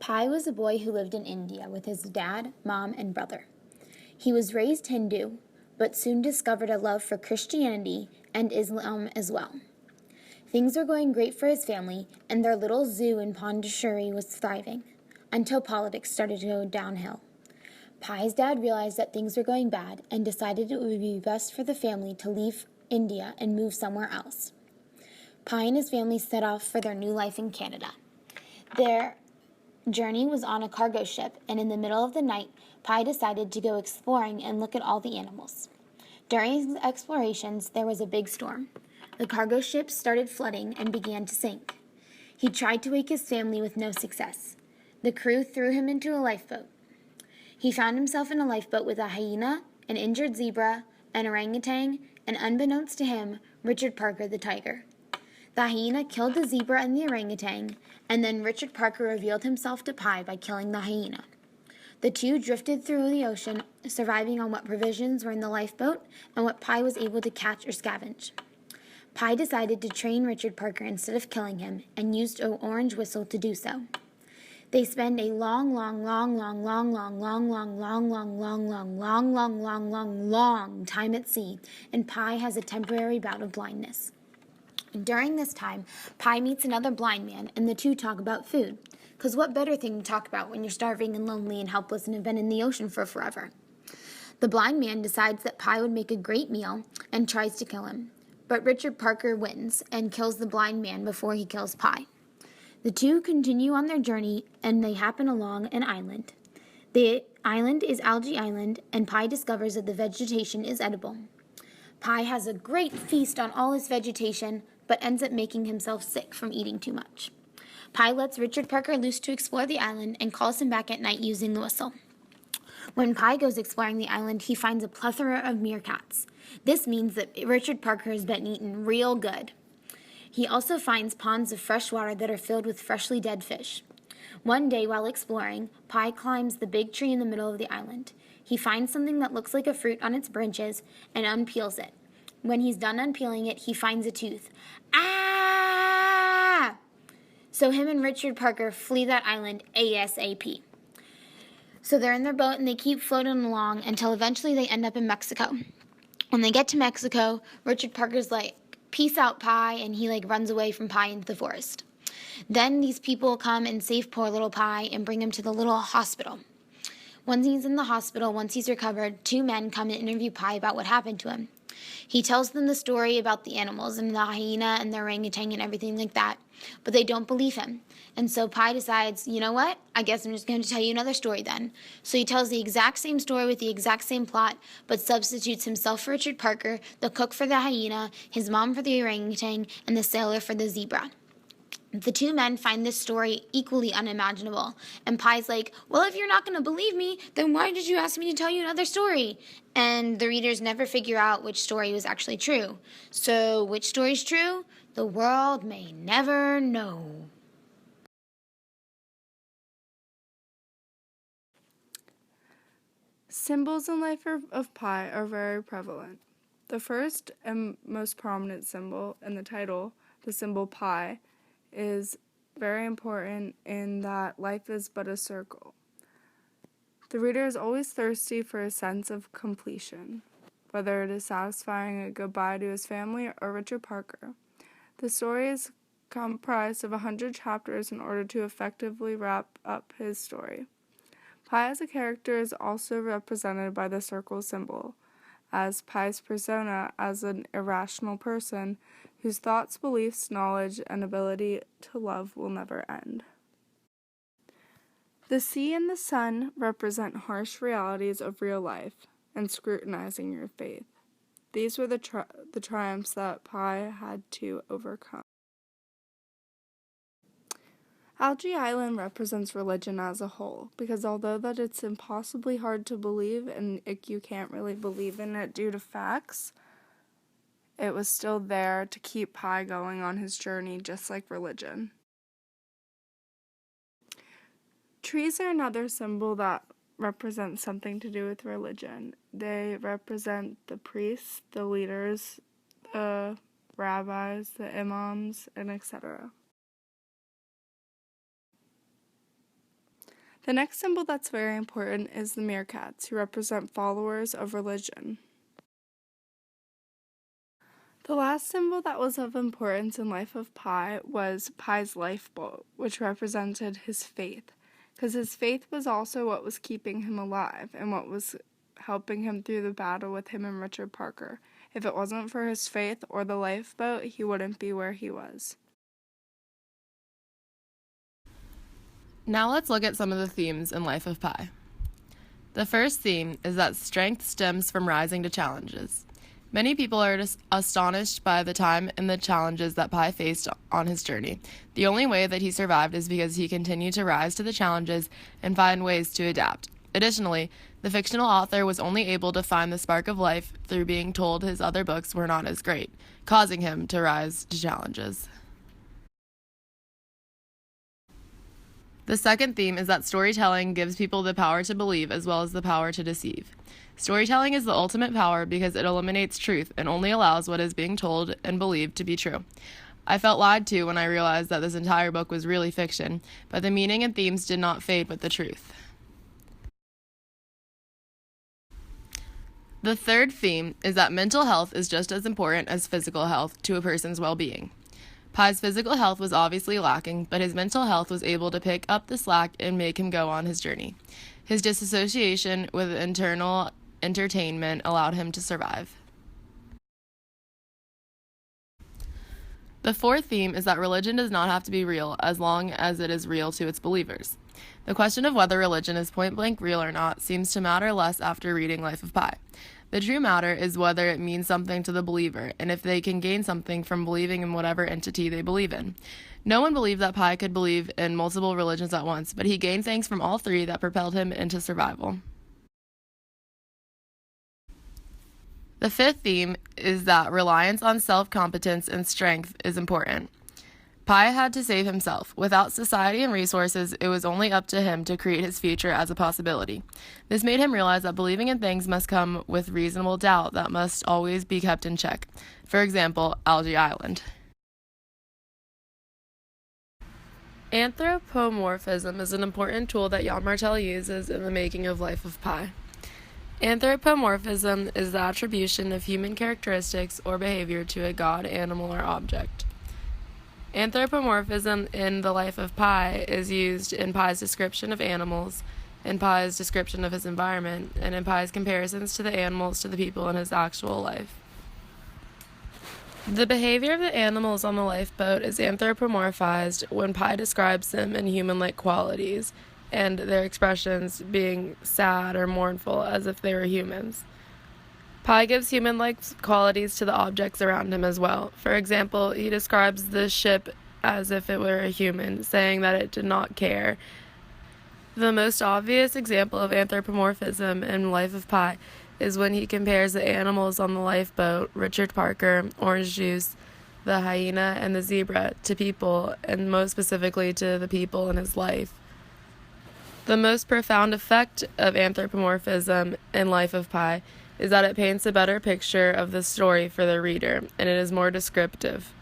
Pi was a boy who lived in India with his dad, mom, and brother. He was raised Hindu, but soon discovered a love for Christianity and Islam as well. Things were going great for his family, and their little zoo in Pondicherry was thriving, until politics started to go downhill. Pi's dad realized that things were going bad and decided it would be best for the family to leave India and move somewhere else. Pi and his family set off for their new life in Canada. Their journey was on a cargo ship, and in the middle of the night, Pi decided to go exploring and look at all the animals. During his explorations, there was a big storm. The cargo ship started flooding and began to sink. He tried to wake his family with no success. The crew threw him into a lifeboat. He found himself in a lifeboat with a hyena, an injured zebra, an orangutan, and unbeknownst to him, Richard Parker the tiger. The hyena killed the zebra and the orangutan, and then Richard Parker revealed himself to Pi by killing the hyena. The two drifted through the ocean, surviving on what provisions were in the lifeboat and what Pi was able to catch or scavenge. Pi decided to train Richard Parker instead of killing him, and used an orange whistle to do so. They spend a long time at sea, and Pi has a temporary bout of blindness. During this time, Pi meets another blind man, and the two talk about food. Because what better thing to talk about when you're starving and lonely and helpless and have been in the ocean for forever? The blind man decides that Pi would make a great meal and tries to kill him. But Richard Parker wins and kills the blind man before he kills Pi. The two continue on their journey, and they happen along an island. The island is Algae Island, and Pi discovers that the vegetation is edible. Pi has a great feast on all his vegetation, but ends up making himself sick from eating too much. Pi lets Richard Parker loose to explore the island and calls him back at night using the whistle. When Pi goes exploring the island, he finds a plethora of meerkats. This means that Richard Parker has been eaten real good. He also finds ponds of fresh water that are filled with freshly dead fish. One day, while exploring, Pi climbs the big tree in the middle of the island. He finds something that looks like a fruit on its branches and unpeels it. When he's done unpeeling it, he finds a tooth. Ah! So him and Richard Parker flee that island ASAP. So they're in their boat and they keep floating along until eventually they end up in Mexico. When they get to Mexico, Richard Parker's like, "Peace out, Pi," and he runs away from Pi into the forest. Then these people come and save poor little Pi and bring him to the little hospital. Once he's in the hospital, once he's recovered, two men come and interview Pi about what happened to him. He tells them the story about the animals and the hyena and the orangutan and everything like that, but they don't believe him. And so Pi decides, you know what? I guess I'm just going to tell you another story then. So he tells the exact same story with the exact same plot, but substitutes himself for Richard Parker, the cook for the hyena, his mom for the orangutan, and the sailor for the zebra. The two men find this story equally unimaginable, and Pi's like, "Well, if you're not going to believe me, then why did you ask me to tell you another story?" And the readers never figure out which story was actually true. So, which story's true? The world may never know. Symbols in life of Pi are very prevalent. The first and most prominent symbol in the title, the symbol pi, is very important in that life is but a circle. The reader is always thirsty for a sense of completion, whether it is satisfying a goodbye to his family or Richard Parker. The story is comprised of 100 chapters in order to effectively wrap up his story. Pi as a character is also represented by the circle symbol, as Pi's persona as an irrational person whose thoughts, beliefs, knowledge, and ability to love will never end. The sea and the sun represent harsh realities of real life and scrutinizing your faith. These were the triumphs that Pi had to overcome. Algae Island represents religion as a whole, because although that it's impossibly hard to believe and you can't really believe in it due to facts, it was still there to keep Pi going on his journey, just like religion. Trees are another symbol that represents something to do with religion. They represent the priests, the leaders, the rabbis, the imams, and etc. The next symbol that's very important is the meerkats, who represent followers of religion. The last symbol that was of importance in Life of Pi was Pi's lifeboat, which represented his faith, because his faith was also what was keeping him alive and what was helping him through the battle with him and Richard Parker. If it wasn't for his faith or the lifeboat, he wouldn't be where he was. Now let's look at some of the themes in Life of Pi. The first theme is that strength stems from rising to challenges. Many people are astonished by the time and the challenges that Pi faced on his journey. The only way that he survived is because he continued to rise to the challenges and find ways to adapt. Additionally, the fictional author was only able to find the spark of life through being told his other books were not as great, causing him to rise to challenges. The second theme is that storytelling gives people the power to believe as well as the power to deceive. Storytelling is the ultimate power because it eliminates truth and only allows what is being told and believed to be true. I felt lied to when I realized that this entire book was really fiction, but the meaning and themes did not fade with the truth. The third theme is that mental health is just as important as physical health to a person's well-being. Pi's physical health was obviously lacking, but his mental health was able to pick up the slack and make him go on his journey. His disassociation with internal entertainment allowed him to survive. The fourth theme is that religion does not have to be real as long as it is real to its believers. The question of whether religion is point-blank real or not seems to matter less after reading Life of Pi. The true matter is whether it means something to the believer, and if they can gain something from believing in whatever entity they believe in. No one believed that Pi could believe in multiple religions at once, but he gained things from all three that propelled him into survival. The fifth theme is that reliance on self-competence and strength is important. Pi had to save himself. Without society and resources, it was only up to him to create his future as a possibility. This made him realize that believing in things must come with reasonable doubt that must always be kept in check. For example, Algae Island. Anthropomorphism is an important tool that Jan Martel uses in the making of Life of Pi. Anthropomorphism is the attribution of human characteristics or behavior to a god, animal, or object. Anthropomorphism in the Life of Pi is used in Pi's description of animals, in Pi's description of his environment, and in Pi's comparisons to the animals to the people in his actual life. The behavior of the animals on the lifeboat is anthropomorphized when Pi describes them in human-like qualities, and their expressions being sad or mournful as if they were humans. Pi gives human-like qualities to the objects around him as well. For example, he describes the ship as if it were a human, saying that it did not care. The most obvious example of anthropomorphism in Life of Pi is when he compares the animals on the lifeboat, Richard Parker, Orange Juice, the hyena, and the zebra, to people, and most specifically to the people in his life. The most profound effect of anthropomorphism in Life of Pi is that it paints a better picture of the story for the reader, and it is more descriptive.